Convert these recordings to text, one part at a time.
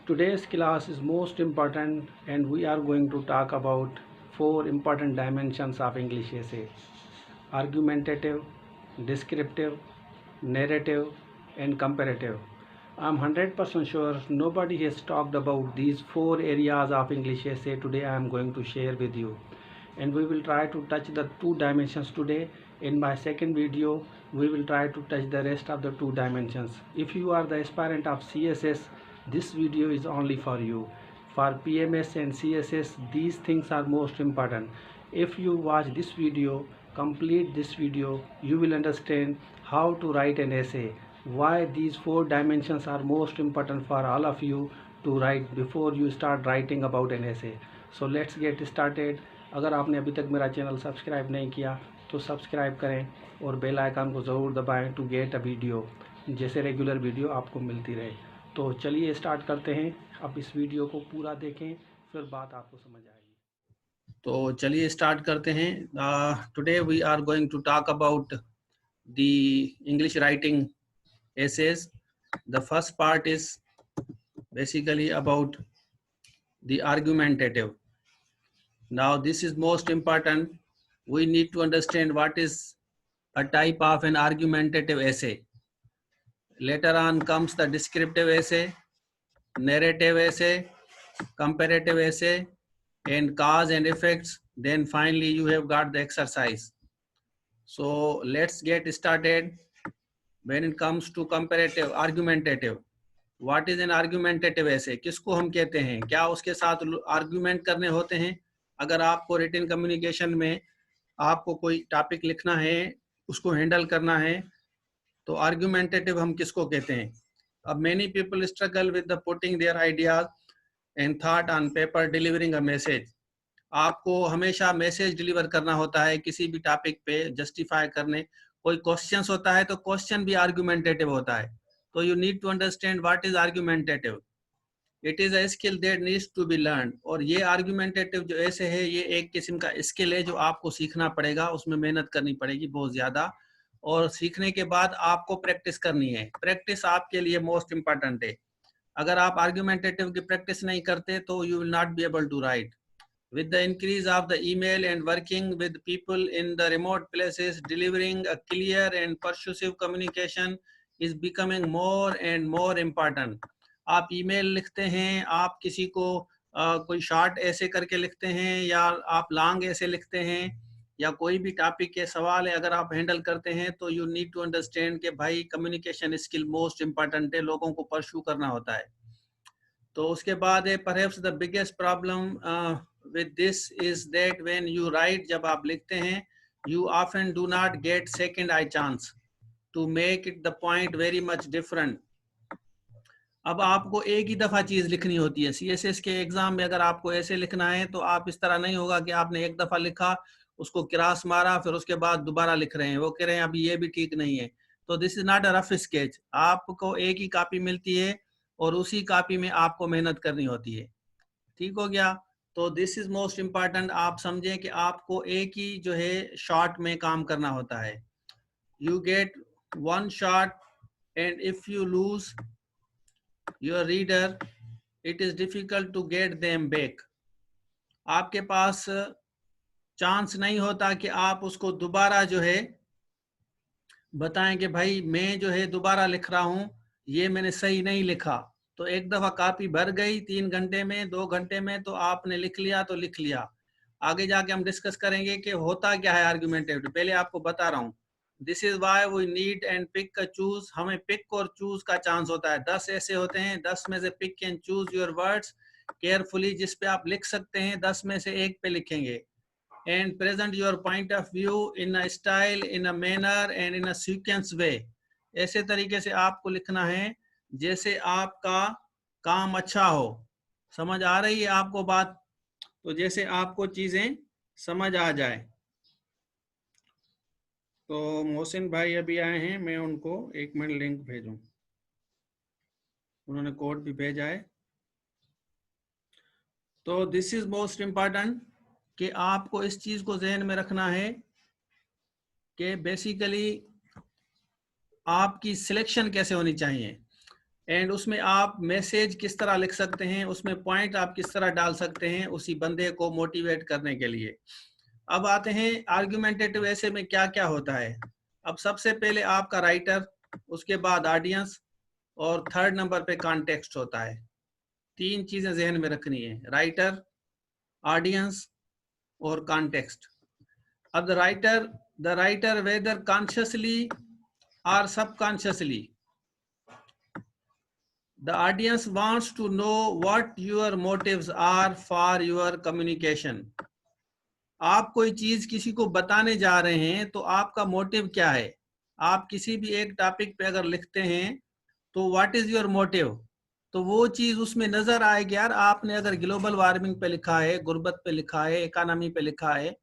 Today's class is most important and we are going to talk about four important dimensions of English essay: argumentative, descriptive, narrative and comparative. I'm 100% sure nobody has talked about these four areas of English essay. Today I am going to share with you, and we will try to touch the two dimensions today. In my second video we will try to touch the rest of the two dimensions. If you are the aspirant of CSS, this video is only for you. For PMS and CSS, these things are most important. If you watch this video, complete this video, you will understand how to write an essay, why these four dimensions are most important for all of you to write before you start writing about an essay. So let's get started. अगर आपने अभी तक मेरा channel subscribe नहीं किया तो subscribe करें और बेल आइकन को ज़रूर दबाएं टू गेट अ वीडियो, जैसे रेगुलर वीडियो आपको मिलती रहे। तो चलिए स्टार्ट करते हैं। अब इस वीडियो को पूरा देखें, फिर बात आपको समझ आएगी। तो चलिए स्टार्ट करते हैं। Today we are going to talk about the English writing essays. The first part is basically about the argumentative. Now this is most important. We need to understand what is a type of an argumentative essay. Later on comes the descriptive essay, narrative essay, comparative essay, and cause and effects. Then finally you have got the exercise. So let's get started. When it comes to comparative, argumentative, what is an argumentative ऐसे, किसको हम कहते हैं, क्या उसके साथ argument करने होते हैं? अगर आपको रिटन कम्युनिकेशन में आपको कोई टॉपिक लिखना है, उसको हैंडल करना है, तो आर्ग्यूमेंटेटिव हम किसको कहते हैं? अब many people struggle with the putting their ideas and thought on paper, delivering a message. आपको हमेशा मैसेज डिलीवर करना होता है किसी भी टॉपिक पे जस्टिफाई करने। कोई क्वेश्चंस होता है तो क्वेश्चन भी आर्ग्यूमेंटेटिव होता है। तो you need to understand what is argumentative. It is a skill that needs to be learned. और ये argumentative जो ऐसे है, ये एक किस्म का स्किल है जो आपको सीखना पड़ेगा, उसमें मेहनत करनी पड़ेगी बहुत ज़्यादा, और सीखने के बाद आपको प्रैक्टिस करनी है। प्रैक्टिस आपके लिए मोस्ट इम्पॉर्टेंट है। अगर आप argumentative की प्रैक्टिस नहीं करते तो you will not be able to write. With the increase of the email and working with people in the remote places, delivering a clear and persuasive communication is becoming more and more important. आप email लिखते हैं, आप किसी को कोई short ऐसे करके लिखते हैं, या आप लॉन्ग ऐसे लिखते हैं, या कोई भी टॉपिक के सवाल है अगर आप हैंडल करते हैं, तो यू नीड टू अंडरस्टैंड कि भाई कम्युनिकेशन स्किल मोस्ट इम्पॉर्टेंट है, लोगों को परस्यू करना होता है। तो उसके बाद है perhaps the biggest problem with this is that when you write, जब आप लिखते हैं, you often do not get second eye chance to make it the point very much different. अब आपको एक ही दफ़ा चीज़ लिखनी होती है। CSS के एग्जाम में अगर आपको ऐसे लिखना है तो आप इस तरह नहीं होगा कि आपने एक दफ़ा लिखा, उसको क्रॉस मारा, फिर उसके बाद दोबारा लिख रहे हैं, वो कह रहे हैं अभी ये भी ठीक नहीं है। तो this is not a rough sketch. आपको एक ही कॉपी मिलती है और उसी कॉपी में आपको मेहनत करनी होती है। ठीक हो गया? तो दिस इज मोस्ट इम्पॉर्टेंट। आप समझें कि आपको एक ही जो है शॉट में काम करना होता है। You get one shot and if you lose your reader, it is difficult to get them back. आपके पास चांस नहीं होता कि आप उसको दोबारा जो है बताएं कि भाई मैं जो है दोबारा लिख रहा हूं, ये मैंने सही नहीं लिखा। तो एक दफा कॉपी भर गई 3 घंटे में, 2 घंटे में, तो आपने लिख लिया तो लिख लिया। आगे जाके हम डिस्कस करेंगे कि होता क्या है आर्ग्यूमेंटेटिव। पहले आपको बता रहा हूँ, this is why we need and pick का चूज। हमें पिक और चूज का चांस होता है। 10 ऐसे होते हैं, 10 में से pick and choose your words carefully, जिस पे आप लिख सकते हैं 10 में से एक पे लिखेंगे। and present your point of view in a style, in a manner and in a sequence way. ऐसे तरीके से आपको लिखना है जैसे आपका काम अच्छा हो। समझ आ रही है आपको बात? तो जैसे आपको चीजें समझ आ जाए। तो मोहसिन भाई अभी आए हैं, मैं उनको 1 मिनट लिंक भेजूं। उन्होंने कोड भी भेजा है। तो दिस इज मोस्ट इम्पॉर्टेंट कि आपको इस चीज को जहन में रखना है कि बेसिकली आपकी सिलेक्शन कैसे होनी चाहिए। एंड उसमें आप मैसेज किस तरह लिख सकते हैं, उसमें पॉइंट आप किस तरह डाल सकते हैं उसी बंदे को मोटिवेट करने के लिए। अब आते हैं आर्ग्यूमेंटेटिव ऐसे में क्या क्या होता है। अब सबसे पहले आपका राइटर, उसके बाद ऑडियंस, और थर्ड नंबर पे कॉन्टेक्स्ट होता है। तीन चीजें जहन में रखनी है, राइटर, ऑडियंस और कॉन्टेक्स्ट। अब the writer whether consciously or subconsciously, the audience wants to know what your motives are for your communication. आप कोई चीज किसी को बताने जा रहे हैं तो आपका मोटिव क्या है। आप किसी भी एक टॉपिक पे अगर लिखते हैं तो व्हाट इज योर मोटिव, तो वो चीज उसमें नजर आएगी। यार आपने अगर ग्लोबल वार्मिंग पे लिखा है, गुर्बत पे लिखा है, इकोनॉमी पे लिखा है,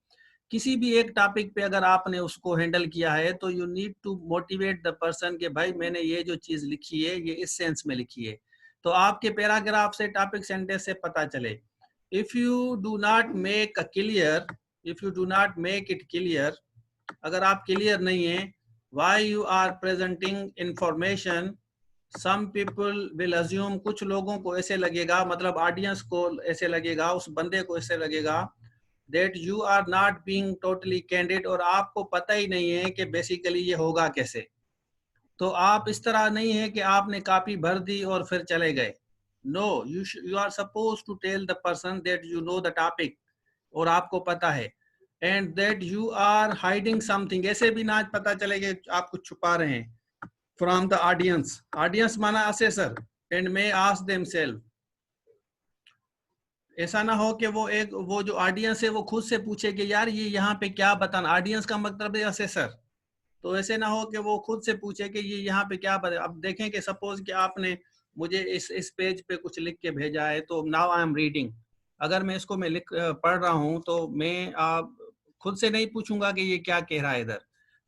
किसी भी एक टॉपिक पे अगर आपने उसको हैंडल किया है तो you need to motivate the person कि भाई मैंने ये जो चीज लिखी है ये इस सेंस में लिखी है। तो आपके पैराग्राफ से, टॉपिक सेंटेंस से पता चले। If you do not make a clear, if you do not make it clear, अगर आप क्लियर नहीं है, why you are presenting information, some people will assume, कुछ लोगों को ऐसे लगेगा, मतलब ऑडियंस को ऐसे लगेगा, उस बंदे को ऐसे लगेगा that you are not being totally candid, और आपको पता ही नहीं है कि बेसिकली ये होगा कैसे। तो आप इस तरह नहीं है कि आपने कॉपी भर दी और फिर चले गए। No, you are suppose to tell the person that you know the topic, और आपको पता है, and that you are hiding something, ऐसे भी ना पता चले कि आप कुछ छुपा रहे हैं, फ्रॉम द ऑडियंस। ऑडियंस माना assessor, and may ask themself, ऐसा ना हो कि वो जो ऑडियंस है वो खुद से पूछे कि यार ये यहाँ पे क्या बताना। ऑडियंस का मतलब है असेसर, तो ऐसे ना हो कि वो खुद से पूछे कि ये यहाँ पे क्या बता। अब देखें कि सपोज कि आपने मुझे इस पेज पे कुछ लिख के भेजा है, तो नाउ आई एम रीडिंग, अगर मैं इसको मैं पढ़ रहा हूँ तो मैं आप खुद से नहीं पूछूंगा कि ये क्या कह रहा है इधर,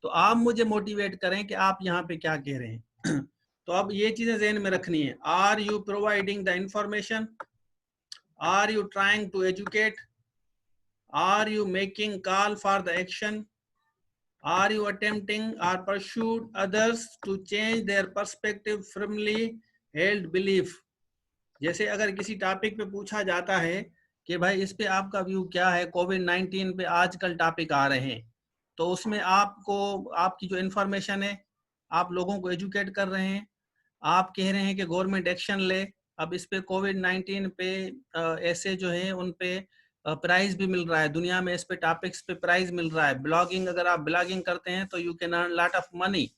तो आप मुझे मोटिवेट करें कि आप यहाँ पे क्या कह रहे हैं। तो अब ये चीजें ज़हन में रखनी है। Are you providing the information, are you trying to educate, are you making call for the action, are you attempting or pursued others to change their perspective firmly held belief। जैसे अगर किसी टॉपिक पे पूछा जाता है कि भाई इस पे आपका व्यू क्या है, कोविड-19 पे आजकल टॉपिक आ रहे हैं, तो उसमें आपको आपकी जो इंफॉर्मेशन है, आप लोगों को एजुकेट कर रहे हैं, आप कह रहे हैं कि गवर्नमेंट एक्शन ले। अब इस पे कोविड-19 पे ऐसे जो है उन पे प्राइज भी मिल रहा है, दुनिया में इस पे टॉपिक्स पे प्राइज मिल रहा है। ब्लॉगिंग, अगर आप ब्लॉगिंग करते हैं तो you can earn lot of money,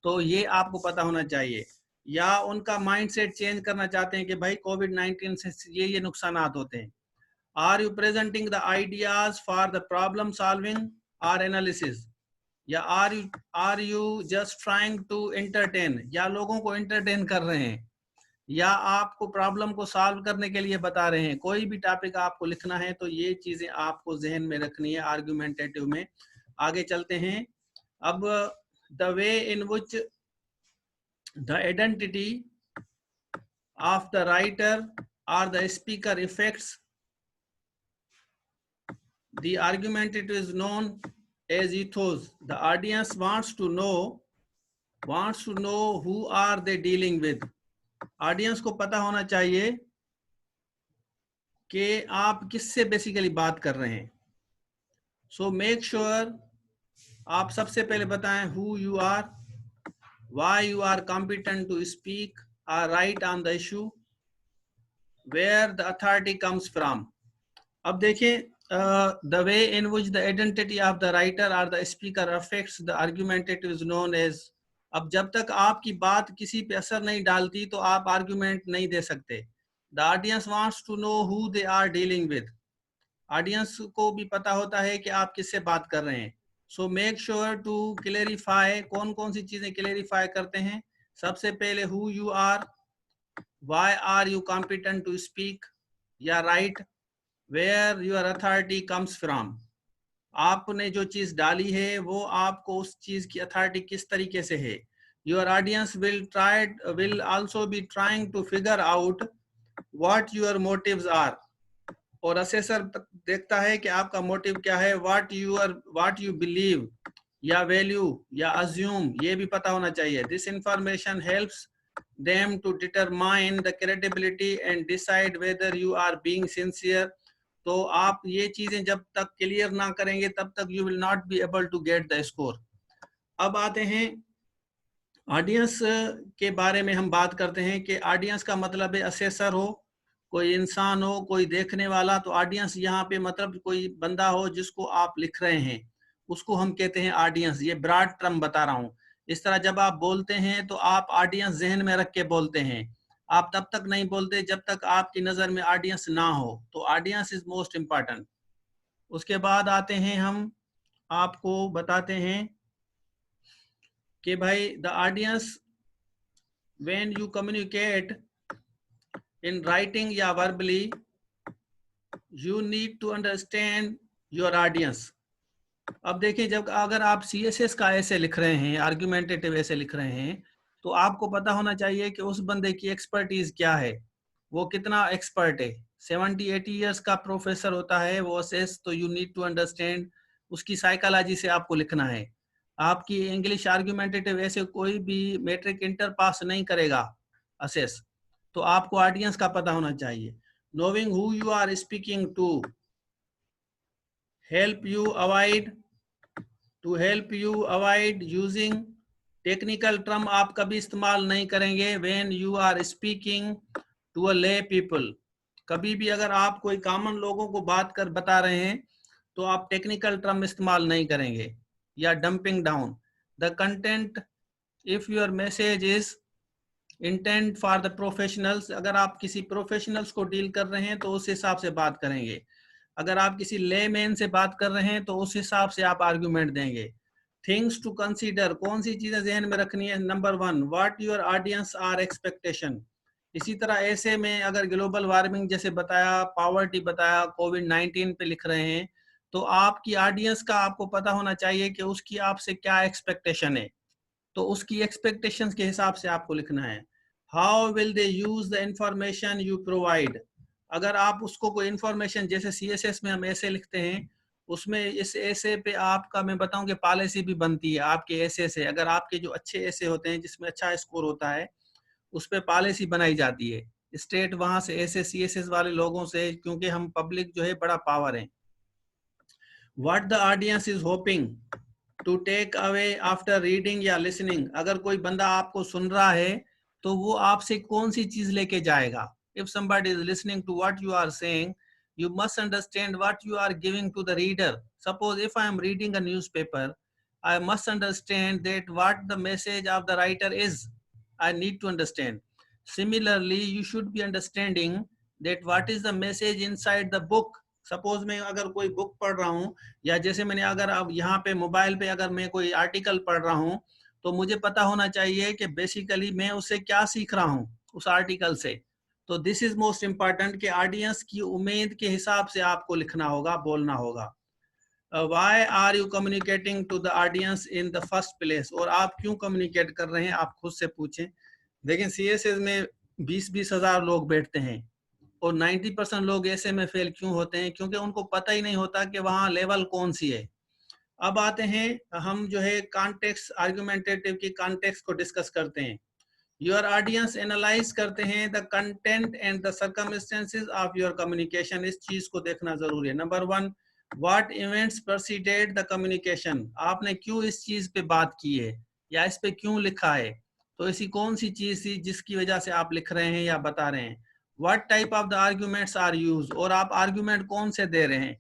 तो ये आपको पता होना चाहिए। या उनका माइंडसेट चेंज करना चाहते हैं कि भाई कोविड-19 से ये नुकसानात होते हैं। Are you presenting the ideas for the problem solving और एनालिसिस, या are you just trying to entertain, या लोगों को एंटरटेन कर रहे हैं, या आपको प्रॉब्लम को सॉल्व करने के लिए बता रहे हैं। कोई भी टॉपिक आपको लिखना है तो ये चीजें आपको जहन में रखनी है आर्गुमेंटेटिव में। आगे चलते हैं। अब the way in which the identity of the writer और the speaker affects the argumentative is known as ethos. The audience wants to know who are they dealing with. Audience को पता होना चाहिए कि आप किससे बेसिकली बात कर रहे हैं। सो मेक श्योर आप सबसे पहले बताएं who you are, why you are competent to speak और write on the issue, where the authority comes from. अब देखें, the way in which the identity of the writer or the speaker affects the argumentative is known as। अब जब तक आपकी बात किसी पे असर नहीं डालती तो आप आर्ग्यूमेंट नहीं दे सकते। The audience wants to know who they are dealing with। Audience को भी पता होता है कि आप किससे बात कर रहे हैं। So make sure to clarify, कौन कौन सी चीजें क्लेरिफाई करते हैं। सबसे पहले who you are, why are you competent to speak या write, where your authority comes from. आपने जो चीज डाली है वो आपको उस चीज की अथॉरिटी किस तरीके से है। Your audience will also be trying to figure out what your motives are. और असेसर देखता है कि आपका मोटिव क्या है, व्हाट यू बिलीव या वैल्यू या अज्यूम, ये भी पता होना चाहिए। This information helps them to determine the credibility and decide whether you are being sincere. तो आप ये चीजें जब तक क्लियर ना करेंगे तब तक you will not be able to get the score. अब आते हैं ऑडियंस के बारे में। हम बात करते हैं कि ऑडियंस का मतलब है असेसर हो, कोई इंसान हो, कोई देखने वाला। तो ऑडियंस यहाँ पे मतलब कोई बंदा हो जिसको आप लिख रहे हैं, उसको हम कहते हैं ऑडियंस। ये ब्रॉड टर्म बता रहा हूँ। इस तरह जब आप बोलते हैं तो आप ऑडियंस जहन में रख के बोलते हैं। आप तब तक नहीं बोलते जब तक आपकी नज़र में ऑडियंस ना हो। तो ऑडियंस इज मोस्ट इम्पॉर्टेंट। उसके बाद आते हैं, हम आपको बताते हैं कि भाई the audience when you communicate in writing या verbally, you need to understand your audience. अब देखिए, जब अगर आप CSS का ऐसे लिख रहे हैं, आर्ग्यूमेंटेटिव ऐसे लिख रहे हैं, तो आपको पता होना चाहिए कि उस बंदे की एक्सपर्टीज क्या है, वो कितना एक्सपर्ट है। 70-80 ईयर्स का प्रोफेसर होता है वो असेस, तो यू नीड टू अंडरस्टैंड उसकी साइकोलॉजी से आपको लिखना है। आपकी इंग्लिश आर्ग्यूमेंटेटिव ऐसे कोई भी मैट्रिक इंटर पास नहीं करेगा असेस। तो आपको ऑडियंस का पता होना चाहिए। Knowing who you are speaking to help you avoid using technical term. आप कभी इस्तेमाल नहीं करेंगे when you are speaking to a lay people. कभी भी अगर आप कोई कॉमन लोगों को बात कर बता रहे हैं तो आप टेक्निकल टर्म इस्तेमाल नहीं करेंगे। या dumping down the content if your message is intent for the professionals. अगर आप किसी प्रोफेशनल्स को डील कर रहे हैं तो उस हिसाब से बात करेंगे। अगर आप किसी लेमैन से बात कर रहे हैं तो उस हिसाब से आप आर्ग्यूमेंट देंगे। थिंग्स टू कंसीडर, कौन सी चीजें जहन में रखनी है। Number 1, what your audience are expectation. इसी तरह ऐसे में अगर ग्लोबल वार्मिंग जैसे बताया, पॉवर्टी बताया, कोविड-19 पे लिख रहे हैं, तो आपकी ऑडियंस का आपको पता होना चाहिए कि उसकी आपसे क्या एक्सपेक्टेशन है। तो उसकी एक्सपेक्टेशंस के हिसाब से आपको लिखना है। How will they use the information you provide. अगर आप उसको कोई इंफॉर्मेशन, जैसे CSS में हम ऐसे लिखते हैं, उसमें इस ऐसे पे आपका मैं बताऊं कि पॉलिसी भी बनती है आपके ऐसे से। अगर आपके जो अच्छे ऐसे होते हैं जिसमें अच्छा स्कोर होता है, उस पर पॉलिसी बनाई जाती है स्टेट वहां से ऐसे CSS वाले लोगों से, क्योंकि हम पब्लिक जो है बड़ा पावर है। What the audience is hoping to take away after reading या लिसनिंग। अगर कोई बंदा आपको सुन रहा है तो वो आपसे कौन सी चीज लेके जाएगा। If somebody is listening to what you are saying, you must understand what you are giving to the reader. Suppose if I am reading a newspaper, I must understand that what the message of the writer is. I need to understand. Similarly, you should be understanding that what is the message inside the book. Suppose मैं अगर कोई book पढ़ रहा हूँ, या जैसे मैंने अगर अब यहाँ पे मोबाइल पे अगर मैं कोई आर्टिकल पढ़ रहा हूँ, तो मुझे पता होना चाहिए कि बेसिकली मैं उससे क्या सीख रहा हूँ उस आर्टिकल से। तो दिस इज मोस्ट इम्पॉर्टेंट कि ऑडियंस की उम्मीद के हिसाब से आपको लिखना होगा, बोलना होगा। Why are you communicating to the audience in the first place. और आप क्यों कम्युनिकेट कर रहे हैं, आप खुद से पूछें। देखें, CSS में 20-20 हजार लोग बैठते हैं और 90% लोग ऐसे में फेल क्यों होते हैं, क्योंकि उनको पता ही नहीं होता कि वहाँ लेवल कौन सी है। अब आते हैं हम जो है कॉन्टेक्स्ट, आर्गुमेंटेटिव की कॉन्टेक्स्ट को डिस्कस करते हैं। योर ऑडियंस एनालाइज करते हैं the content and the circumstances of your communication. इस चीज को देखना जरूरी है। Number 1, what events preceded the communication. आपने क्यों इस चीज पे बात की है या इस पे क्यों लिखा है। तो ऐसी कौन सी चीज थी जिसकी वजह से आप लिख रहे हैं या बता रहे हैं। What type of the arguments are use, और आप आर्ग्यूमेंट कौन से दे रहे हैं।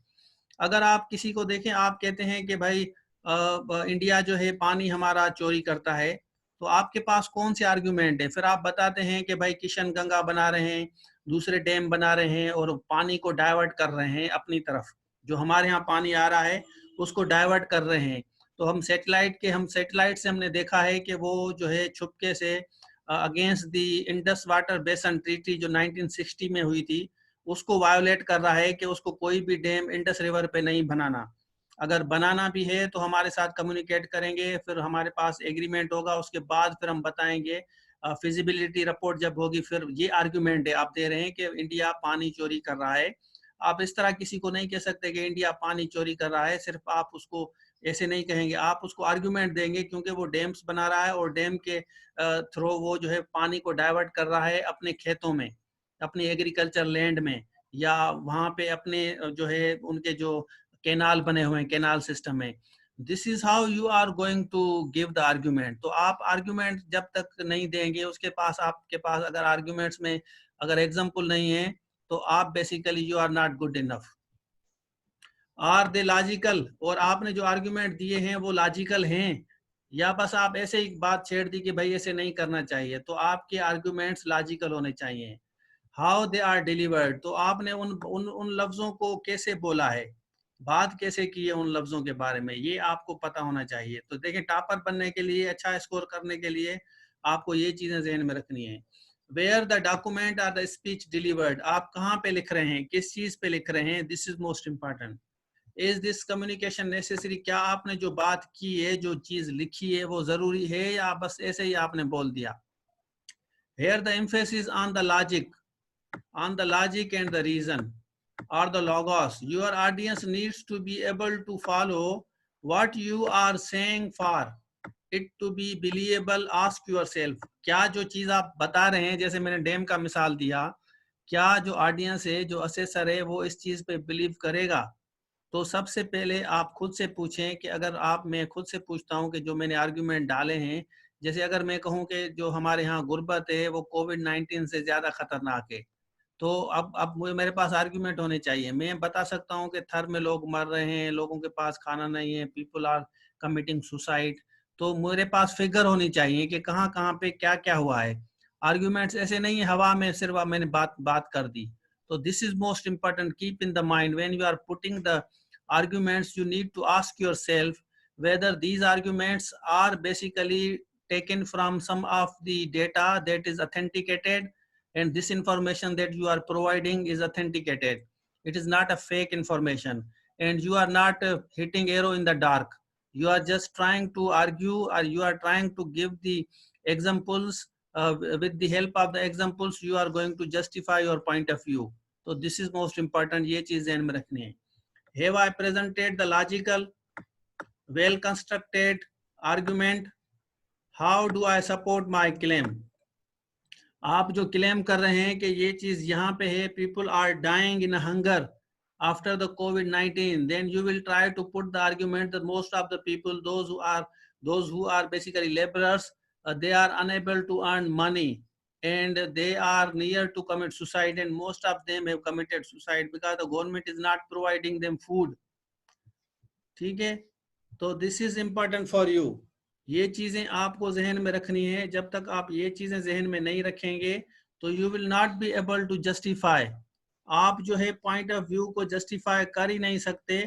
अगर आप किसी को देखें, आप कहते हैं कि भाई इंडिया जो है पानी हमारा चोरी करता है, तो आपके पास कौन से आर्ग्यूमेंट है। फिर आप बताते हैं कि भाई किशन गंगा बना रहे हैं, दूसरे डैम बना रहे हैं और पानी को डाइवर्ट कर रहे हैं अपनी तरफ, जो हमारे यहाँ पानी आ रहा है उसको डाइवर्ट कर रहे हैं। तो हम सैटेलाइट से हमने देखा है कि वो जो है छुपके से अगेंस्ट दी इंडस वाटर बेसन ट्रीटी जो 1960 में हुई थी, उसको वायोलेट कर रहा है कि उसको कोई भी डैम इंडस रिवर पे नहीं बनाना। अगर बनाना भी है तो हमारे साथ कम्युनिकेट करेंगे, फिर हमारे पास एग्रीमेंट होगा, उसके बाद फिर हम बताएंगे। फिजिबिलिटी रिपोर्ट जब होगी, फिर ये आर्ग्यूमेंट है आप दे रहे हैं कि इंडिया पानी चोरी कर रहा है। आप इस तरह किसी को नहीं कह सकते कि इंडिया पानी चोरी कर रहा है, सिर्फ आप उसको ऐसे नहीं कहेंगे, आप उसको आर्ग्यूमेंट देंगे क्योंकि वो डैम्स बना रहा है और डैम के थ्रू वो जो है पानी को डाइवर्ट कर रहा है अपने खेतों में, अपनी एग्रीकल्चर लैंड में, या वहाँ पे अपने जो है उनके जो कैनाल बने हुए हैं, कैनाल सिस्टम में। This is how you are going to give the argument. तो आप आर्ग्यूमेंट जब तक नहीं देंगे उसके पास, आपके पास अगर आर्ग्यूमेंट्स में अगर एग्जाम्पल नहीं है, तो आप basically you are not good enough. Are they logical, और आपने जो आर्ग्यूमेंट दिए हैं वो लॉजिकल हैं, या बस आप ऐसे ही बात छेड़ दी कि भाई ऐसे नहीं करना चाहिए। तो आपके आर्ग्यूमेंट्स लॉजिकल होने चाहिए। हाउ दे आर डिलीवर्ड, तो आपने उन उन उन लफ्जों को कैसे बोला है, बात कैसे की है उन लफ्जों के बारे में, ये आपको पता होना चाहिए। तो देखिए, टॉपर बनने के लिए, अच्छा स्कोर करने के लिए आपको ये चीजें ज़हन में रखनी है। Where the document are the speech delivered, आप कहाँ पे लिख रहे हैं, किस चीज पे लिख रहे हैं, this is most important. Is this communication necessary, क्या आपने जो बात की है, जो चीज लिखी है वो जरूरी है या बस ऐसे ही आपने बोल दिया। Here the emphasis on the logic, on the logic and the reason or the logos. Your audience needs to be able to follow what you are saying for it to be believable. Ask yourself, क्या जो चीज आप बता रहे हैं, जैसे मैंने dam का मिसाल दिया, क्या जो ऑडियंस है, जो असेसर है, वो इस चीज पे बिलीव करेगा। तो सबसे पहले आप खुद से पूछें कि अगर आप, मैं खुद से पूछता हूं कि जो मैंने आर्ग्यूमेंट डाले हैं, जैसे अगर मैं कहूं कि जो हमारे यहाँ गुर्बत है वो कोविड-19 से ज्यादा खतरनाक है, तो अब मेरे पास आर्ग्यूमेंट होने चाहिए। मैं बता सकता हूँ कि थर में लोग मर रहे हैं, लोगों के पास खाना नहीं है, पीपल आर कमिटिंग सुसाइड। तो मेरे पास फिगर होनी चाहिए कि कहाँ कहाँ पे क्या क्या हुआ है। आर्ग्यूमेंट्स ऐसे नहीं है हवा में सिर्फ मैंने बात कर दी। तो this is most important, keep in the mind when you are putting the arguments, you need to ask yourself whether these arguments are basically taken from some of the data that is authenticated, and this information that you are providing is authenticated. It is not a fake information, and you are not hitting arrow in the dark. You are just trying to argue, or you are trying to give the examples. With the help of the examples you are going to justify your point of view. So this is most important, ये चीज ध्यान में रखनी है। Have I presented the logical, well constructed argument? How do I support my claim? आप जो claim कर रहे हैं कि ये चीज यहाँ पे है, people are dying in hunger after the COVID-19, then you will try to put the argument that most of the people, those who are basically laborers, they are unable to earn money and they are near to commit suicide, and most of them have committed suicide because the government is not providing them food. ठीक है, तो this is important for you. ये चीजें आपको जहन में रखनी है। जब तक आप ये चीजें जहन में नहीं रखेंगे तो you will not be able to justify. आप जो है पॉइंट ऑफ व्यू को जस्टिफाई कर ही नहीं सकते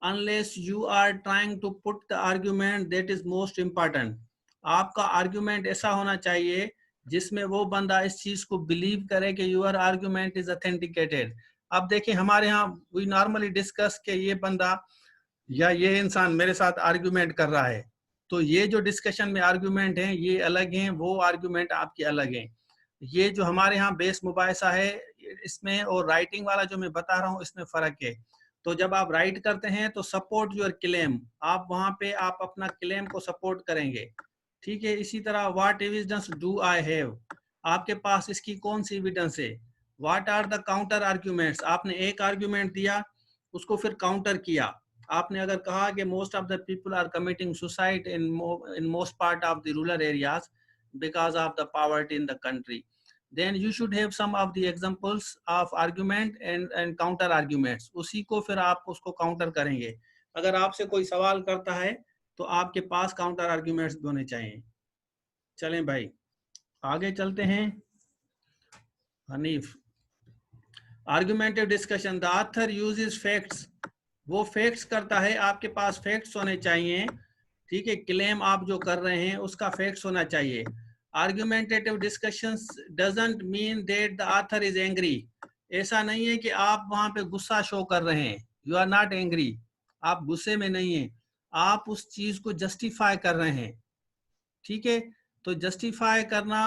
unless you are trying to put the argument that is most important. आपका आर्ग्यूमेंट ऐसा होना चाहिए जिसमें वो बंदा इस चीज को बिलीव करे कि यूर आर्ग्यूमेंट इज ऑथेंटिकेटेड। अब देखिए, हमारे यहाँ वी नॉर्मली डिस्कस के ये बंदा या ये इंसान मेरे साथ आर्ग्यूमेंट कर रहा है, तो ये जो डिस्कशन में आर्ग्यूमेंट हैं ये अलग हैं, वो आर्ग्यूमेंट आपके अलग हैं। ये जो हमारे यहाँ बेस मुबाहिसा है इसमें और राइटिंग वाला जो मैं बता रहा हूँ इसमें फर्क है। तो जब आप राइट करते हैं तो सपोर्ट योर क्लेम, आप वहां पे आप अपना क्लेम को सपोर्ट करेंगे। ठीक है, इसी तरह what evidence do I have, आपके पास इसकी कौन सी एविडेंस है। What are the counter arguments, आपने एक आर्ग्यूमेंट दिया, उसको फिर काउंटर किया। आपने अगर कहा कि most of the people are committing suicide in most part of the rural areas because of the poverty in the country, then you should have some of the examples of argument and counter arguments। उसी को फिर आप उसको counter करेंगे। अगर आपसे कोई सवाल करता है तो आपके पास काउंटर आर्ग्यूमेंट्स भी होने चाहिए। चलें भाई, आगे चलते हैं। हनीफ, argumentative discussion, the author uses facts, वो फैक्ट्स करता है, आपके पास फैक्ट्स होने चाहिए। ठीक है, क्लेम आप जो कर रहे हैं उसका फैक्ट्स होना चाहिए। Argumentative discussions doesn't mean that the author is angry, ऐसा नहीं है कि आप वहां पे गुस्सा शो कर रहे हैं। यू आर नॉट एंग्री, आप गुस्से में नहीं हैं, आप उस चीज को जस्टिफाई कर रहे हैं। ठीक है, तो जस्टिफाई करना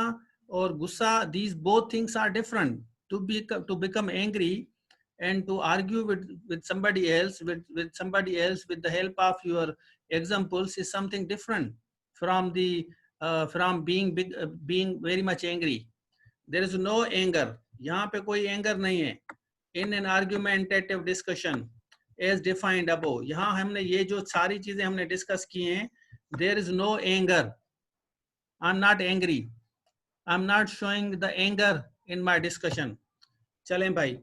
और गुस्सा, these both things are different. To become angry and to argue with somebody else, with somebody else with the help of your examples is something different from the from being very much angry. There is no anger. यहाँ पे कोई anger नहीं है. In an argumentative discussion as defined above, यहाँ हमने ये जो सारी चीजें हमने डिस्कस की हैं, there is no anger. I'm not angry. I'm not showing the anger in my discussion. चलें भाई,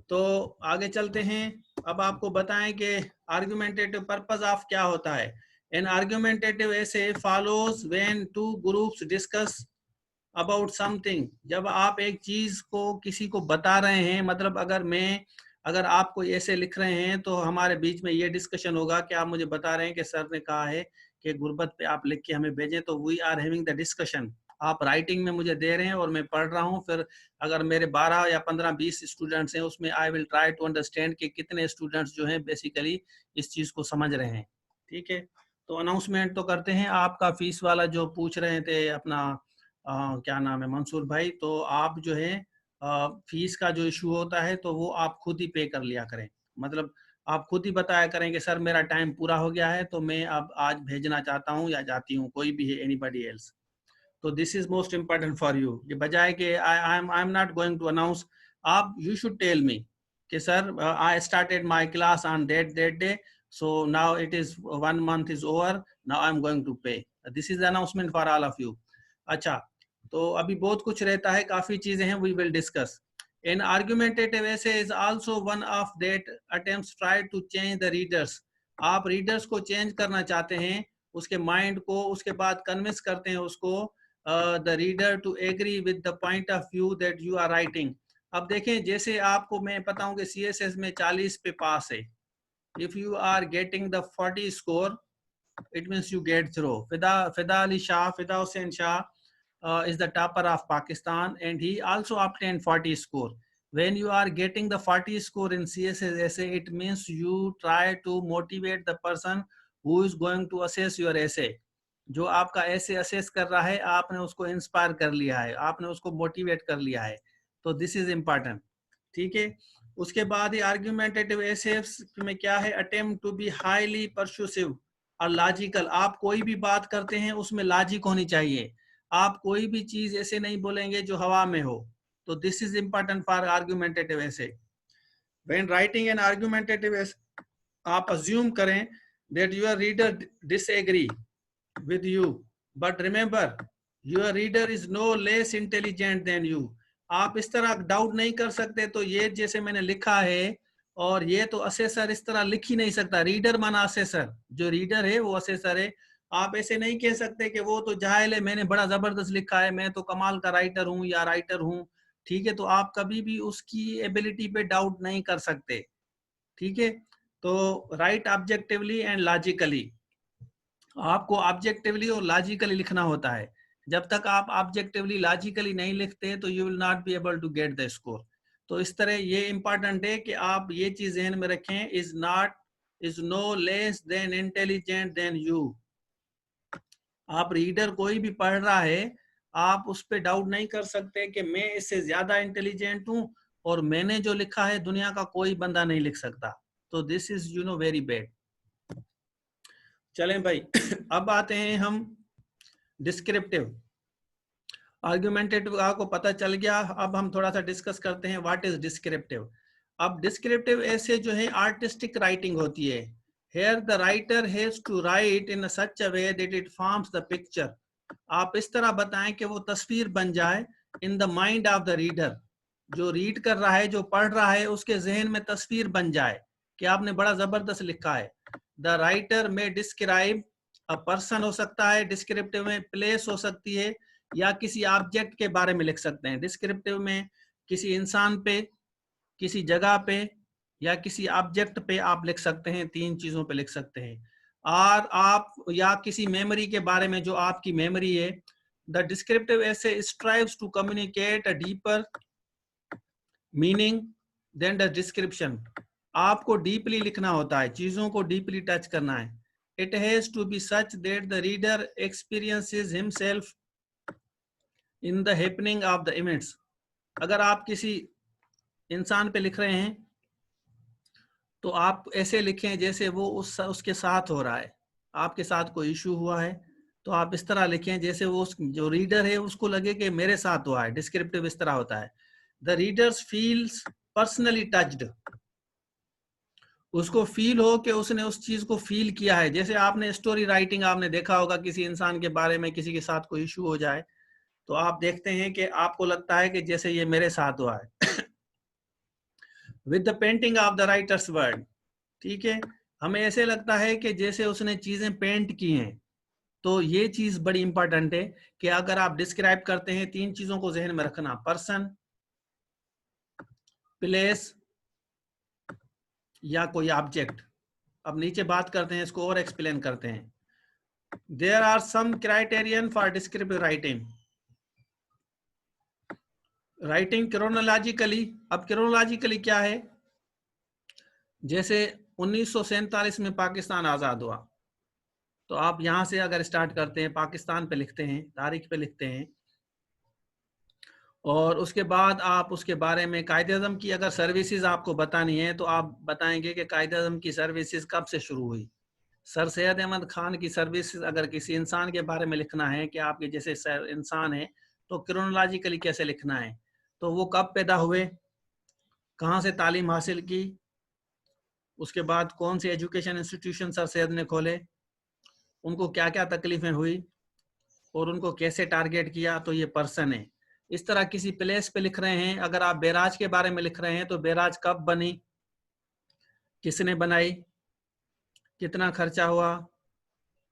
तो आगे चलते हैं. अब आपको बताएं कि argumentative purpose of क्या होता है. An argumentative essay follows when two groups discuss about something. जब आप एक चीज को किसी को बता रहे हैं, मतलब अगर आप कोई ऐसे लिख रहे हैं तो हमारे बीच में ये डिस्कशन होगा कि आप मुझे बता रहे हैं कि सर ने कहा है कि गुरबत पे आप लिख के हमें भेजें, तो we are having the discussion. आप राइटिंग में मुझे दे रहे हैं और मैं पढ़ रहा हूँ. फिर अगर मेरे 12 या 15-20 स्टूडेंट्स हैं, उसमें I will try to understand कि कितने स्टूडेंट्स जो हैं बेसिकली इस चीज को समझ रहे हैं. ठीक है, तो अनाउंसमेंट तो करते हैं. आपका फीस वाला जो पूछ रहे थे अपना क्या नाम है, मंसूर भाई, तो आप जो है फीस का जो इशू होता है तो वो आप खुद ही पे कर लिया करें. मतलब आप खुद ही बताया करें कि सर मेरा टाइम पूरा हो गया है तो मैं अब आज भेजना चाहता हूँ या जाती हूँ, कोई भी है, एनीबडी एल्स. तो this is most important for you. ये बजाय कि I am not going to announce, आप यू शुड टेल मी कि sir I started my class on that day, so now it is 1 month is over, now I am going to pay. This is announcement for all of you. अच्छा, तो अभी बहुत कुछ रहता है, काफी चीजें हैं, we will discuss. An argumentative essay is also one of that attempts try to change the readers. आप रीडर्स को चेंज करना चाहते हैं, उसके माइंड को, उसके बाद कन्विंस करते हैं उसको the reader to agree with the point of view that you are writing. अब देखें, जैसे आपको मैं पता हूं कि CSS में 40 पे पास है. If you are getting the 40 score, it means you get through. Fida Hussain Shah is the topper of Pakistan and he also obtained 40 score. When you are getting the 40 score in CSS essay, it means you try to motivate the person who is going to assess your essay. जो आपका ऐसे assess कर रहा है, आपने उसको inspire कर लिया है, आपने उसको मोटिवेट कर लिया है, तो दिस इज इम्पोर्टेंट. ठीक है, उसके बाद ही आर्ग्यूमेंटेटिव एसेस में क्या है, अटेम्प्ट टू बी हाईली परसुसिव और लॉजिकल. आप कोई भी बात करते हैं उसमें लॉजिक होनी चाहिए. आप कोई भी चीज ऐसे नहीं बोलेंगे जो हवा में हो. तो this is important for argumentative essay. When writing an argumentative essay, आप अज्यूम करें that your reader disagree with you, but remember your reader is no less intelligent than you. आप इस तरह डाउट नहीं कर सकते. तो ये जैसे मैंने लिखा है, और ये तो असेसर इस तरह लिख ही नहीं सकता. रीडर माना असेसर, जो रीडर है वो असेसर है. आप ऐसे नहीं कह सकते कि वो तो जाहिल है, मैंने बड़ा जबरदस्त लिखा है, मैं तो कमाल का राइटर हूँ या राइटर हूँ. ठीक है, तो आप कभी भी उसकी एबिलिटी पे डाउट नहीं कर सकते. ठीक है, तो राइट ऑब्जेक्टिवली एंड लॉजिकली. आपको ऑब्जेक्टिवली और लॉजिकली लिखना होता है. जब तक आप ऑब्जेक्टिवली लॉजिकली नहीं लिखते तो you will not be able to get the score. तो इस तरह ये इंपॉर्टेंट है कि आप ये चीज ध्यान में रखें, is no less than intelligent than you. आप रीडर कोई भी पढ़ रहा है, आप उस पर डाउट नहीं कर सकते कि मैं इससे ज्यादा इंटेलिजेंट हूं और मैंने जो लिखा है दुनिया का कोई बंदा नहीं लिख सकता. तो दिस इज वेरी बैड. चलें भाई, अब आते हैं हम डिस्क्रिप्टिव. आर्ग्यूमेंटेटिव आपको पता चल गया. अब हम थोड़ा सा डिस्कस करते हैं व्हाट इज डिस्क्रिप्टिव. अब डिस्क्रिप्टिव ऐसे जो है आर्टिस्टिक राइटिंग होती है. Here the writer has to write in such a way that it forms the picture. आप इस तरह बताएं कि वो तस्वीर बन जाए in the mind of the reader. जो रीड कर रहा है, जो पढ़ रहा है, उसके जहन में तस्वीर बन जाए कि आपने बड़ा जबरदस्त लिखा है. द राइटर में डिस्क्राइब अ पर्सन हो सकता है, डिस्क्रिप्टिव में प्लेस हो सकती है, या किसी ऑब्जेक्ट के बारे में लिख सकते हैं. डिस्क्रिप्टिव में किसी इंसान पे, किसी जगह पे या किसी ऑब्जेक्ट पे आप लिख सकते हैं. 3 चीजों पे लिख सकते हैं. और आप या किसी मेमोरी के बारे में जो आपकी मेमोरी है. The descriptive essay strives to communicate a deeper meaning than the description. आपको डीपली लिखना होता है, चीजों को डीपली टच करना है. It has to be such that the reader experiences himself in the happening of the events. अगर आप किसी इंसान पे लिख रहे हैं तो आप ऐसे लिखें जैसे वो उसके साथ हो रहा है, आपके साथ कोई इशू हुआ है तो आप इस तरह लिखें जैसे वो जो रीडर है उसको लगे कि मेरे साथ हुआ है। डिस्क्रिप्टिव इस तरह होता है, the readers feels personally touched, उसको फील हो कि उसने उस चीज को फील किया है। जैसे आपने स्टोरी राइटिंग आपने देखा होगा, किसी इंसान के बारे में किसी के साथ कोई इशू हो जाए तो आप देखते हैं कि आपको लगता है कि जैसे ये मेरे साथ हुआ है। With the painting of the writers word, ठीक है, हमें ऐसे लगता है कि जैसे उसने चीजें पेंट की हैं। तो ये चीज बड़ी इंपॉर्टेंट है कि अगर आप डिस्क्राइब करते हैं, 3 चीजों को जहन में रखना, पर्सन, प्लेस या कोई ऑब्जेक्ट। अब नीचे बात करते हैं, इसको और एक्सप्लेन करते हैं। There are some criterion for descriptive writing. Writing chronologically, अब क्रोनोलॉजिकली क्या है, जैसे 1947 में पाकिस्तान आजाद हुआ, तो आप यहां से अगर स्टार्ट करते हैं, पाकिस्तान पे लिखते हैं, तारीख पे लिखते हैं, और उसके बाद आप उसके बारे में कायदे-ए-आज़म की अगर सर्विसेज आपको बतानी है तो आप बताएंगे कि कायदे-ए-आज़म की सर्विसेज कब से शुरू हुई। सर सैयद अहमद खान की सर्विसेज, अगर किसी इंसान के बारे में लिखना है कि आपके जैसे इंसान है, तो क्रोनोलॉजिकली कैसे लिखना है, तो वो कब पैदा हुए, कहाँ से तालीम हासिल की, उसके बाद कौन से एजुकेशन इंस्टीट्यूशन सर सैयद ने खोले, उनको क्या क्या तकलीफें हुई और उनको कैसे टारगेट किया, तो ये पर्सन है। इस तरह किसी प्लेस पे लिख रहे हैं, अगर आप बैराज के बारे में लिख रहे हैं तो बैराज कब बनी, किसने बनाई, कितना खर्चा हुआ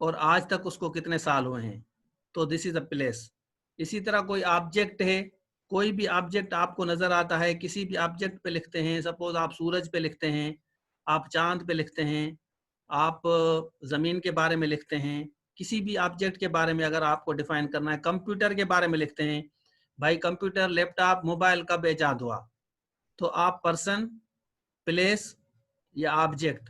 और आज तक उसको कितने साल हुए हैं, तो दिस इज अ प्लेस। इसी तरह कोई ऑब्जेक्ट है, कोई भी ऑब्जेक्ट आपको नजर आता है, किसी भी ऑब्जेक्ट पे लिखते हैं, सपोज आप सूरज पे लिखते हैं, आप चांद पे लिखते हैं, आप जमीन के बारे में लिखते हैं, किसी भी ऑब्जेक्ट के बारे में अगर आपको डिफाइन करना है, कंप्यूटर के बारे में लिखते हैं, भाई कंप्यूटर, लैपटॉप, मोबाइल कब इजाद हुआ, तो आप पर्सन, प्लेस या ऑब्जेक्ट,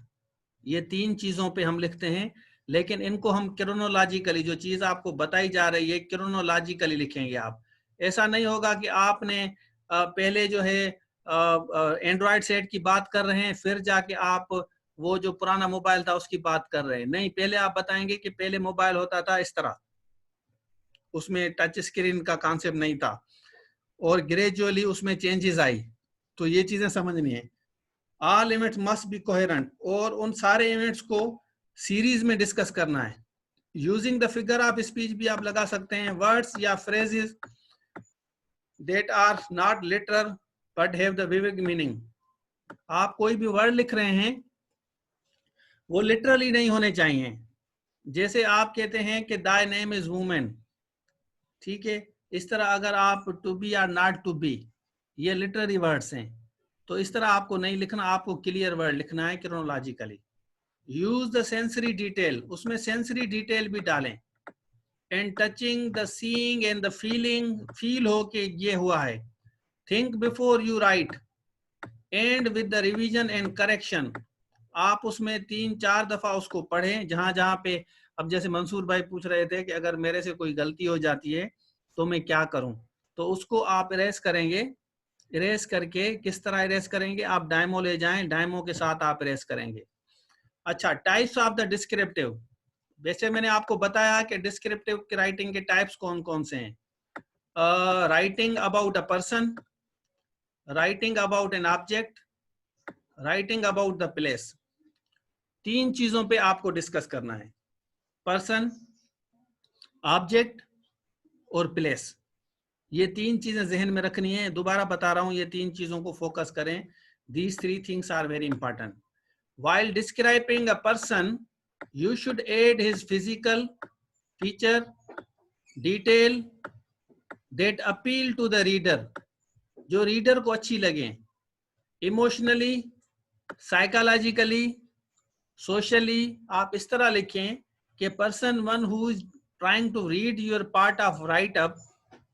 ये 3 चीजों पे हम लिखते हैं। लेकिन इनको हम क्रोनोलॉजिकली, जो चीज आपको बताई जा रही है क्रोनोलॉजिकली लिखेंगे आप। ऐसा नहीं होगा कि आपने पहले जो है एंड्रॉयड सेट की बात कर रहे हैं, फिर जाके आप वो जो पुराना मोबाइल था उसकी बात कर रहे हैं। नहीं, पहले आप बताएंगे कि पहले मोबाइल होता था इस तरह, उसमें टच स्क्रीन का कॉन्सेप्ट नहीं था और ग्रेजुअली उसमें चेंजेस आई। तो ये चीजें समझनी है। All events must be coherent, और उन सारे इवेंट्स को सीरीज में डिस्कस करना है। Using the figure of speech भी आप लगा सकते हैं, वर्ड्स या phrases that are not literal but have the vivid meaning. आप कोई भी वर्ड लिख रहे हैं वो लिटरली नहीं होने चाहिए। जैसे आप कहते हैं कि दाई नेम इज वुमेन, ठीक है, इस तरह अगर आप टू बी या नॉट टू बी, ये लिटररी वर्ड्स हैं, तो इस तरह आपको नहीं लिखना, आपको क्लियर वर्ड लिखना है chronologically. Use the sensory detail, उसमें सेंसरी डिटेल भी डालें। And touching the seeing and the feeling, feel हो के ये हुआ है। Think before you right and with the revision and correction, आप उसमें 3-4 दफा उसको पढ़ें जहां जहां पे, अब जैसे मंसूर भाई पूछ रहे थे कि अगर मेरे से कोई गलती हो जाती है तो मैं क्या करूं, तो उसको आप इरेज करेंगे। इरेज करके किस तरह इरेज करेंगे, आप डायमो ले जाएं, डायमो के साथ आप इरेज करेंगे। अच्छा, टाइप्स ऑफ द डिस्क्रिप्टिव, वैसे मैंने आपको बताया कि डिस्क्रिप्टिव की राइटिंग के टाइप्स कौन कौन से हैं। Writing about a person, writing about an object, writing about the place. 3 चीजों पे आपको डिस्कस करना है, पर्सन, ऑब्जेक्ट और प्लेस। ये 3 चीजें जहन में रखनी है। दोबारा बता रहा हूं, ये 3 चीजों को फोकस करें। These 3 things are very important. While describing a person, you should add his physical feature, detail that appeal to the reader, जो रीडर को अच्छी लगे, इमोशनली, साइकोलॉजिकली, सोशली। आप इस तरह लिखें कि person one who is trying to read your part of write up,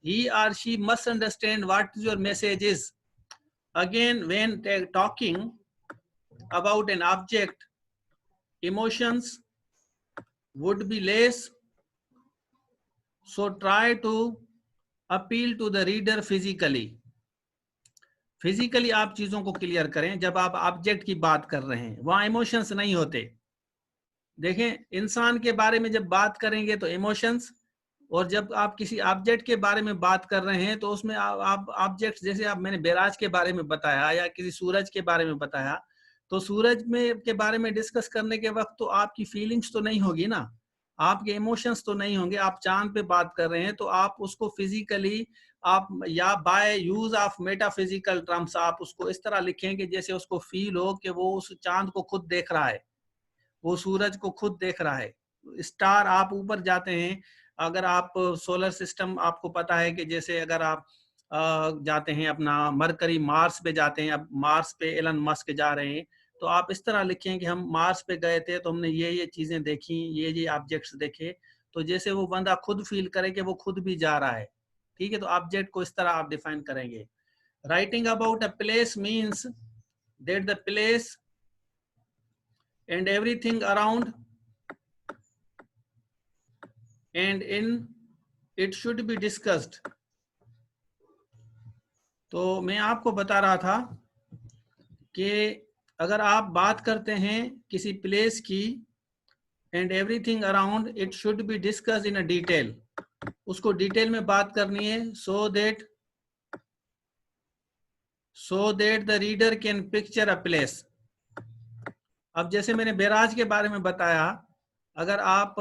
he or she must understand what your message is. Again, when talking about an object, emotions would be less, so try to appeal to the reader physically. Physically आप चीजों को clear करें। जब आप object की बात कर रहे हैं वहां इमोशंस नहीं होते। देखें, इंसान के बारे में जब बात करेंगे तो इमोशंस, और जब आप किसी ऑब्जेक्ट के बारे में बात कर रहे हैं तो उसमें आप ऑब्जेक्ट, जैसे आप मैंने बैराज के बारे में बताया या किसी सूरज के बारे में बताया, तो सूरज में के बारे में डिस्कस करने के वक्त तो आपकी फीलिंग्स तो नहीं होगी ना, आपके इमोशंस तो नहीं होंगे। आप चांद पे बात कर रहे हैं तो आप उसको फिजिकली आप या by use of metaphysical terms आप उसको इस तरह लिखें कि जैसे उसको फील हो कि वो उस चांद को खुद देख रहा है, वो सूरज को खुद देख रहा है। स्टार, आप ऊपर जाते हैं, अगर आप सोलर सिस्टम, आपको पता है कि जैसे अगर आप जाते हैं अपना मरकरी, मार्स पे जाते हैं, अब मार्स पे एलन मस्क जा रहे हैं, तो आप इस तरह लिखें कि हम मार्स पे गए थे तो हमने ये चीजें देखी, ये ऑब्जेक्ट्स देखे, तो जैसे वो बंदा खुद फील करे कि वो खुद भी जा रहा है। ठीक है, तो ऑब्जेक्ट को इस तरह आप डिफाइन करेंगे। Writing about a place means that the place and everything around and in it should be discussed। तो मैं आपको बता रहा था कि अगर आप बात करते हैं किसी प्लेस की, and everything around it should be discussed in a detail, उसको डिटेल में बात करनी है, so that the reader can picture a place. अब जैसे मैंने बैराज के बारे में बताया, अगर आप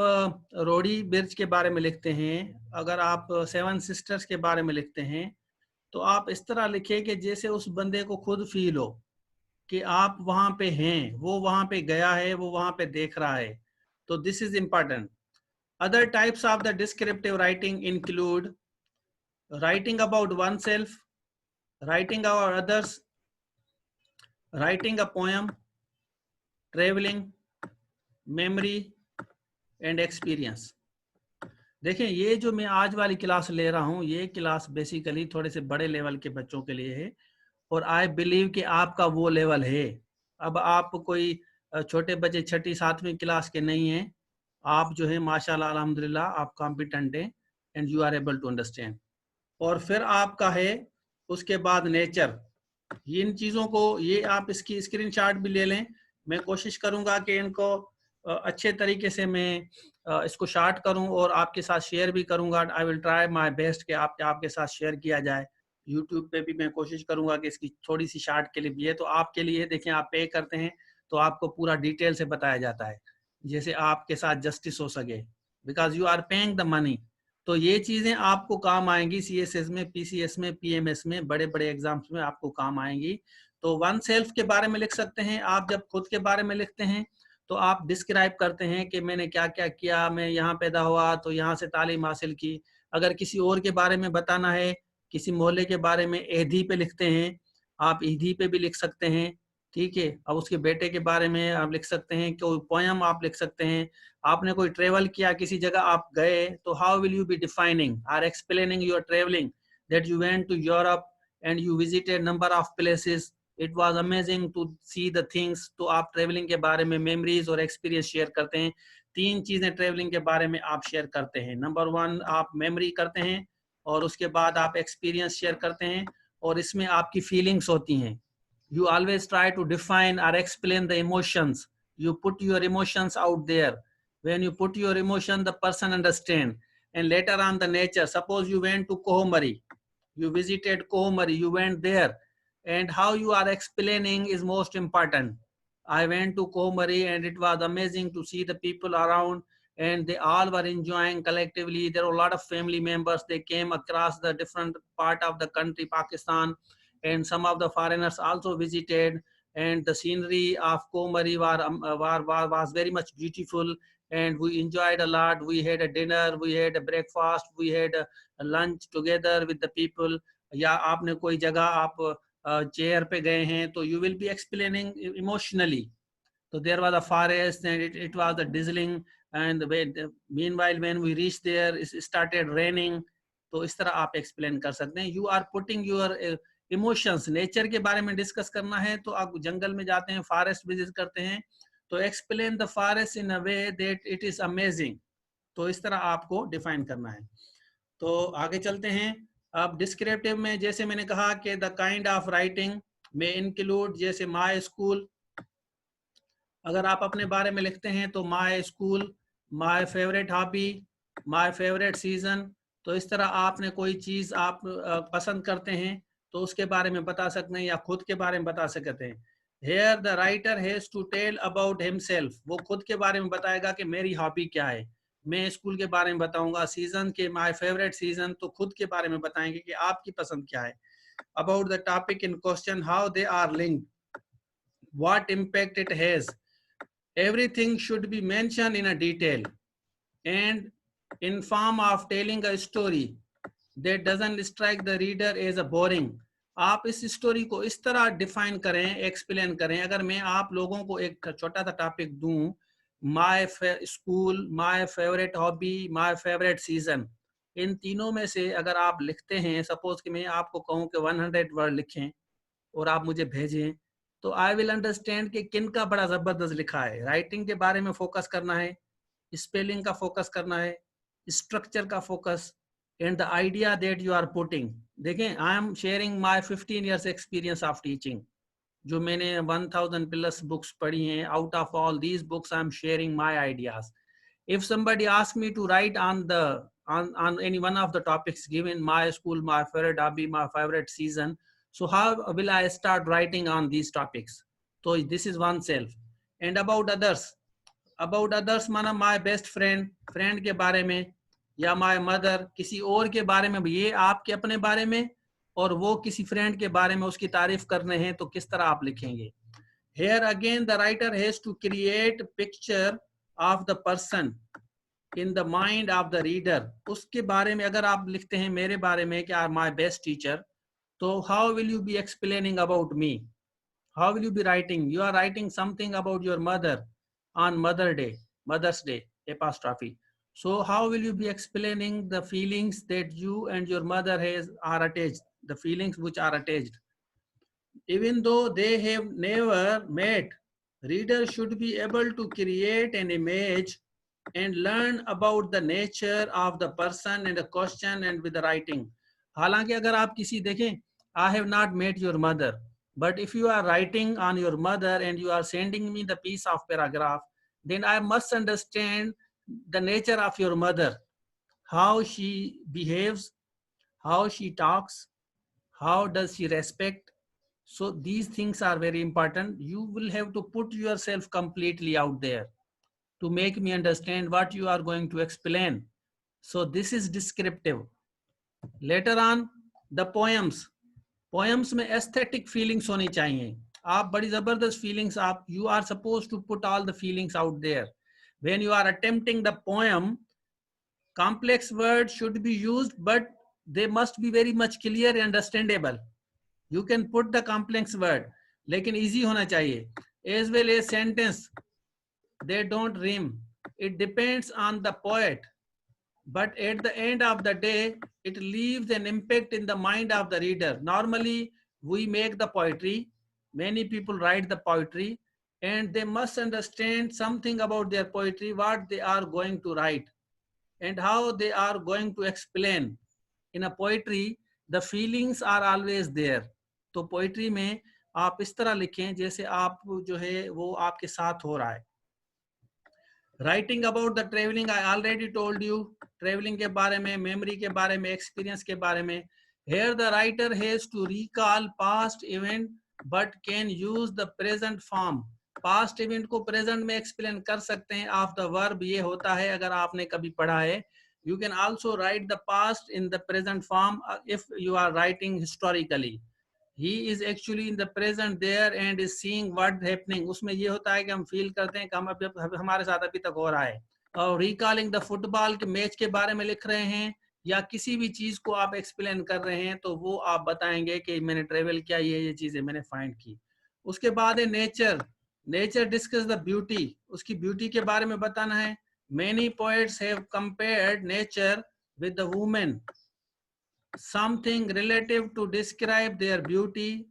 रोडी ब्रिज के बारे में लिखते हैं, अगर आप सेवन सिस्टर्स के बारे में लिखते हैं, तो आप इस तरह लिखिए कि जैसे उस बंदे को खुद फील हो कि आप वहां पे हैं, वो वहां पे गया है, वो वहां पे देख रहा है। तो this is important. Other types of the descriptive writing include writing about one self, writing about others, writing a poem, travelling, memory and experience. देखें, ये जो मैं आज वाली क्लास ले रहा हूँ, ये क्लास बेसिकली थोड़े से बड़े लेवल के बच्चों के लिए है, और आई बिलीव कि आपका वो लेवल है। अब आप कोई छोटे बच्चे 6ठी 7वीं क्लास के नहीं हैं, आप जो है माशाल्लाह अल्हम्दुलिल्लाह आप कॉम्पिटेंट हैं and you are able to understand. और फिर आपका है उसके बाद नेचर। इन चीज़ों को, ये आप इसकी स्क्रीनशॉट भी ले लें, मैं कोशिश करूंगा कि इनको अच्छे तरीके से मैं इसको शार्ट करूं और आपके साथ शेयर भी करूंगा। आई विल ट्राई माय बेस्ट कि आपके साथ शेयर किया जाए। यूट्यूब पे भी मैं कोशिश करूंगा कि इसकी थोड़ी सी शार्ट क्लिप भी है, तो आपके लिए देखें, आप पे करते हैं तो आपको पूरा डिटेल से बताया जाता है, जैसे आपके साथ जस्टिस हो सके, because you are paying the money. तो ये चीज़ें आपको काम आएंगी CSS में, PCS में, PMS में, बड़े बड़े एग्जाम्स में आपको काम आएंगी। तो वन सेल्फ के बारे में लिख सकते हैं आप। जब खुद के बारे में लिखते हैं तो आप डिस्क्राइब करते हैं कि मैंने क्या क्या किया, मैं यहाँ पैदा हुआ तो यहाँ से तालीम हासिल की। अगर किसी और के बारे में बताना है, किसी मोहल्ले के बारे में, एधी पे लिखते हैं, आप ईधी पे भी लिख सकते हैं। ठीक है, अब उसके बेटे के बारे में आप लिख सकते हैं, कोई पोयम आप लिख सकते हैं। आपने कोई ट्रेवल किया, किसी जगह आप गए, तो how will you be defining or explaining your travelling, that you went to Europe and you visited number of places, it was amazing to see the things. तो आप ट्रेवलिंग के बारे में मेमोरीज और एक्सपीरियंस शेयर करते हैं। 3 चीजें travelling के बारे में आप शेयर करते हैं। नंबर 1 आप मेमोरी करते हैं, और उसके बाद आप एक्सपीरियंस शेयर करते हैं, और इसमें आपकी फीलिंग्स होती हैं। You always try to define or explain the emotions. You put your emotions out there. When you put your emotion, the person understand. And later on the nature, suppose you went to Kohomari, you visited Kohomari, you went there, and how you are explaining is most important. I went to Kohomari and it was amazing to see the people around, and they all were enjoying collectively. There were a lot of family members. They came across the different part of the country, Pakistan, and some of the foreigners also visited, and the scenery of Kohomari was very much beautiful, and we enjoyed a lot. We had a dinner, we had a breakfast, we had a lunch together with the people. या आपने कोई जगह आप chair पे गए हैं, तो you will be explaining emotionally. So there was a forest and it was a drizzling, and meanwhile when we reached there it started raining. तो इस तरह आप एक्सप्लेन कर सकते हैं। You are putting your emotions. Nature के बारे में डिस्कस करना है तो आप जंगल में जाते हैं, फॉरेस्ट विजिट करते हैं, तो explain the forest in a way that it is amazing. तो इस तरह आपको डिफाइन करना है। तो आगे चलते हैं। अब डिस्क्रिप्टिव में जैसे मैंने कहा कि द काइंड ऑफ राइटिंग में इंक्लूड, जैसे माय स्कूल, अगर आप अपने बारे में लिखते हैं तो my school, my favourite hobby, my favourite season, तो इस तरह आपने कोई चीज़ आप पसंद करते हैं तो उसके बारे में बता सकते हैं या खुद के बारे में बता सकते हैं. Here the writer has to tell about himself, वो खुद के बारे में बताएगा कि मेरी हॉबी क्या है. मैं स्कूल के बारे में बताऊंगा, सीजन के माय फेवरेट सीजन, तो खुद के बारे में बताएंगे कि आपकी पसंद क्या है. About the topic in question, how they are linked, what impact it has. Everything should be mentioned in a detail and in form of telling a story that doesn't strike the reader as a boring. आप इस story को इस तरह define करें, explain करें. अगर मैं आप लोगों को एक छोटा सा टॉपिक दूं, my school, my favourite hobby, my favourite season, इन तीनों में से अगर आप लिखते हैं, सपोज कि मैं आपको कहूं कि 100 वर्ड लिखें और आप मुझे भेजें, तो आई विल अंडरस्टैंड कि किन का बड़ा जबरदस्त लिखा है. राइटिंग के बारे में फोकस करना है, स्पेलिंग का फोकस करना है, स्ट्रक्चर का focus, and the idea that you are putting. देखें, I am sharing my 15 years experience of teaching, जो मैंने 1000 प्लस बुक्स पढ़ी हैं. Out of all these books I am sharing my ideas. If somebody asks me to write on any one of the topics given, my school, my favorite hobby, my favorite season, so how will I start writing on these topics? So this is oneself. And about others माना my best friend, friend के बारे में, या my mother, किसी और के बारे में. ये आपके अपने बारे में और वो किसी फ्रेंड के बारे में उसकी तारीफ करने हैं, तो किस तरह आप लिखेंगे. Here again the writer has to create picture of the person in the mind of the reader. उसके बारे में अगर आप लिखते हैं मेरे बारे में कि my best teacher, तो how will you be explaining about me? How will you be writing? You are writing something about your mother on Mother's Day apostrophe. So how will you be explaining the feelings that you and your mother are attached, the feelings which are attached? Even though they have never met, reader should be able to create an image and learn about the nature of the person and the question and with the writing. हालांकि अगर आप किसी देखें, I have not met your mother, but if you are writing on your mother and you are sending me the piece of paragraph, then I must understand the nature of your mother, how she behaves, how she talks, how does she respect. So these things are very important. You will have to put yourself completely out there to make me understand what you are going to explain. So this is descriptive. Later on, the poems. Poems में aesthetic feelings होनी चाहिए. आप बड़ी जबरदस्त feelings, आप you are supposed to put all the feelings out there. When you are attempting the poem, complex words should be used, but they must be very much clear and understandable. You can put the complex word, लेकिन easy होना चाहिए. As well as sentence, they don't rhyme. It depends on the poet, but at the end of the day, it leaves an impact in the mind of the reader. Normally, we make the poetry. Many people write the poetry, and they must understand something about their poetry, what they are going to write, and how they are going to explain. In a poetry, the feelings are always there. तो poetry में आप इस तरह लिखें जैसे आप जो है वो आपके साथ हो रहा है. Writing about the travelling, I already told you. Travelling के बारे में, मेमोरी के बारे में, एक्सपीरियंस के बारे में. Here the writer has to recall past event but can use the present form. Past event को प्रेजेंट में एक्सप्लेन कर सकते हैं. ऑफ द वर्ब ये होता है, अगर आपने कभी पढ़ा है. You can also write the past in the present form if you are writing historically. He is actually in the present there and is seeing what happening. उसमें ये होता है कि हम फील करते हैं कि हम अभी हमारे साथ अभी तक हो रहा है. और रिकॉलिंग द फुटबॉल के मैच के बारे में लिख रहे हैं या किसी भी चीज को आप एक्सप्लेन कर रहे हैं, तो वो आप बताएंगे कि मैंने ट्रेवल किया, ये चीजें मैंने फाइंड की. उसके बाद है nature. Nature discuss the beauty, उसकी ब्यूटी के बारे में बताना है. Many poets have compared nature with the woman, something relative to describe their beauty.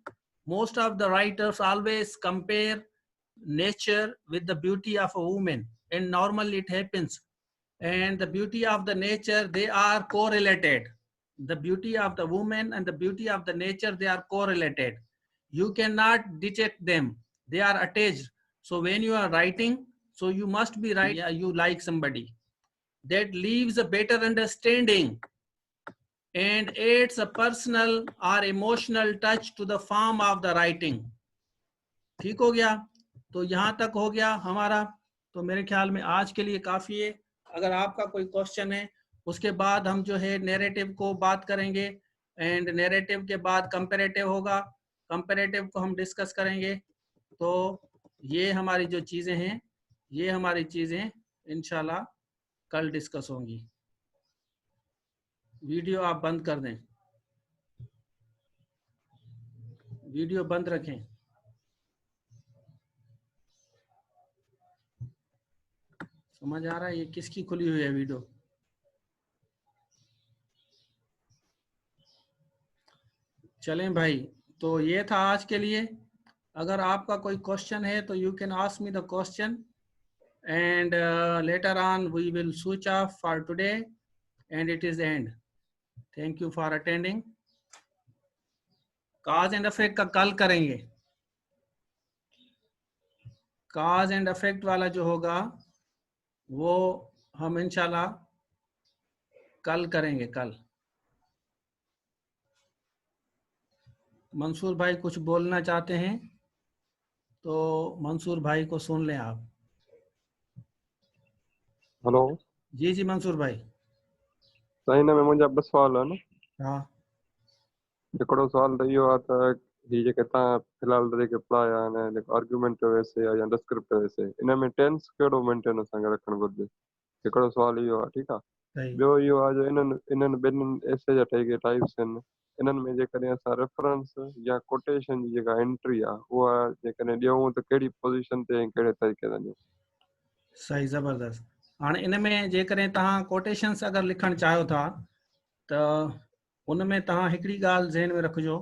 Most of the writers always compare nature with the beauty of a woman, and normally it happens. And the beauty of the nature, they are correlated. The beauty of the woman and the beauty of the nature, they are correlated. You cannot detect them. They are attached. So when you are writing, so you must be right. Yeah, you like somebody. That leaves a better understanding and adds a personal or emotional touch to the form of the writing. ठीक हो गया? तो यहाँ तक हो गया हमारा. तो मेरे ख्याल में आज के लिए काफ़ी है. अगर आपका कोई क्वेश्चन है, उसके बाद हम जो है नैरेटिव को बात करेंगे, एंड नैरेटिव के बाद कंपैरेटिव होगा. कंपैरेटिव को हम डिस्कस करेंगे. तो ये हमारी जो चीज़ें हैं, ये हमारी चीज़ें इंशाल्लाह कल डिस्कस होंगी. वीडियो आप बंद कर दें, वीडियो बंद रखें. समझ आ रहा है ये किसकी खुली हुई है वीडियो? चलें भाई, तो ये था आज के लिए. अगर आपका कोई क्वेश्चन है तो you can ask me the question, and later on we will switch off for today and it is end. Thank you for attending. Cause and effect का कल करेंगे. काज एंड इफेक्ट वाला जो होगा वो हम इंशाल्लाह कल करेंगे. कल मंसूर भाई कुछ बोलना चाहते हैं तो मंसूर भाई को सुन लें आप. हेलो जी जी मंसूर भाई. साईं, हिन में मुंहिंजा ॿ सुवाल आहिनि. हाँ हिकिड़ो सुवाल त इहो आहे त हीअ जेके तव्हां फ़िलहाल जेके पढ़ाया आहिनि, जेको आर्ग्यूमेंटिव एसे या डिस्क्रिप्टिव एसे, इन में टेंस कहिड़ो मेंटेन असांखे रखणु घुरिजे? हिकिड़ो सुवाल इहो आहे. ठीकु आहे. सही. ॿियो इहो आहे जो इन्हनि ॿिन्हिनि एसे जा ठही टाइप्स आहिनि. इन्हनि में जेकॾहिं असां रेफरेंस या कोटेशन जी जेका एंट्री आहे उहा जेकॾहिं ॾियूं त कहिड़ी पोज़ीशन ते ऐं कहिड़े तरीक़े सां ॾियूं? सही, ज़बरदस्त. हाणे इन में जेकॾहिं तव्हां कोटेशंस अगरि लिखणु चाहियो था त उन में तव्हां हिकिड़ी ॻाल्हि ज़हन में रखिजो